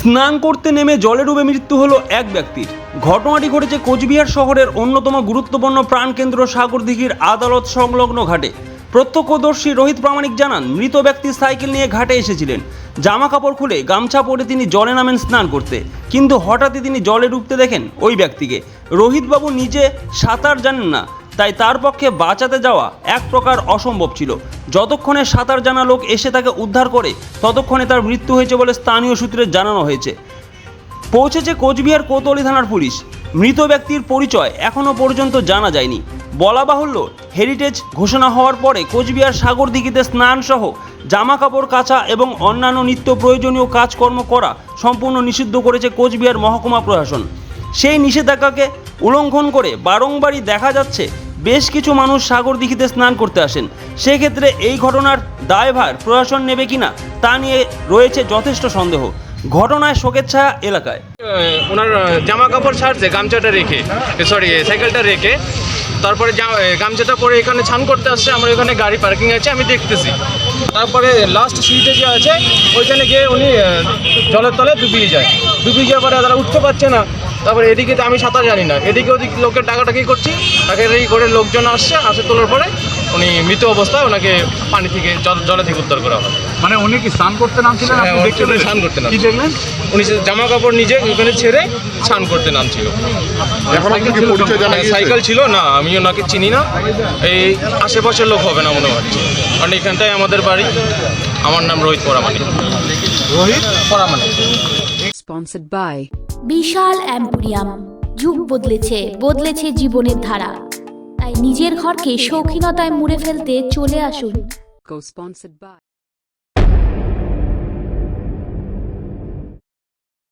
স্নান করতে নেমে জলে ডুবে মৃত্যু হলো এক ব্যক্তির। ঘটনাটি ঘটেছে কোচবিহার শহরের অন্যতম গুরুত্বপূর্ণ প্রাণকেন্দ্র সাগরদিঘির আদালত সংলগ্ন ঘাটে। প্রত্যক্ষদর্শী রোহিত প্রামাণিক জানান, মৃত ব্যক্তি সাইকেল নিয়ে ঘাটে এসেছিলেন। জামা কাপড় খুলে গামছা পরে তিনি জলে নামেন স্নান করতে, কিন্তু হঠাৎই তিনি জলে ডুবতে দেখেন ওই ব্যক্তিকে। রোহিতবাবু নিজে সাঁতার জানেন না, তাই তার পক্ষে বাঁচাতে যাওয়া এক প্রকার অসম্ভব ছিল। যতক্ষণে সাঁতার জানা লোক এসে তাকে উদ্ধার করে, ততক্ষণে তার মৃত্যু হয়েছে বলে স্থানীয় সূত্রে জানানো হয়েছে। পৌঁছেছে কোচবিহার কোতোয়ালি থানার পুলিশ। মৃত ব্যক্তির পরিচয় এখনও পর্যন্ত জানা যায়নি। বলা বাহুল্য, হেরিটেজ ঘোষণা হওয়ার পরে কোচবিহার সাগরদিঘিতে স্নান সহ জামা কাপড় কাচা এবং অন্যান্য নিত্য প্রয়োজনীয় কাজকর্ম করা সম্পূর্ণ নিষিদ্ধ করেছে কোচবিহার মহকুমা প্রশাসন। সেই নিষেধাজ্ঞাকে উল্লঙ্ঘন করে বারংবারই দেখা যাচ্ছে বেশ কিছু মানুষ সাগরদিঘিতে স্নান করতে আসেন। সেক্ষেত্রে এই ঘটনার দায়ভার প্রশাসন নেবে কিনা তা নিয়ে রয়েছে যথেষ্ট সন্দেহ। ঘটনায় শোকের ছায়া এলাকায়। ওনার জামা কাপড় ছাড়ছে গামছাটা রেখে, সাইকেলটা রেখে, তারপরে গামছাটা পরে এখানে স্নান করতে আসছে। আমার এখানে গাড়ি পার্কিং আছে, আমি দেখতেছি। তারপরে লাস্ট সিটে যে আছে ওইখানে গিয়ে উনি জলের তলে ডুবিয়ে যায়। ডুবিয়ে যাওয়ার পরে তারা উঠতে পারছে না। তারপরে এদিকে তো আমি সাঁতার জানি না, এদিকে ওদিকে লোকের টাকাটাকি করছি, তাকে করে লোকজন আসে তোলার পরে উনি মৃত অবস্থায় ওনাকে পানি থেকে জলে থেকে উদ্ধার করা হয়। মানে উনি কি স্নান করতে নামছিলেন? আপনি দেখতে পেলেন? স্নান করতে নাম কি দেখলেন? উনি জামা কাপড় নিজে ওখানে ছেড়ে স্নান করতে নামছিল। সাইকেল ছিল না, আমি ওনাকে চিনি না, এই আশেপাশের লোক হবে না মনে হচ্ছে, কারণ এখানটায় আমাদের বাড়ি। আমার নাম রোহিত পরামানিক। রোহিত পরামানিক। Sponsored by বিশাল অ্যাম্পোরিয়াম। যুগ বদলেছে জীবনের ধারা। তাই নিজের ঘরকে শৌখিনতায় মুড়ে ফেলতে চলে আসুন। Co-sponsored by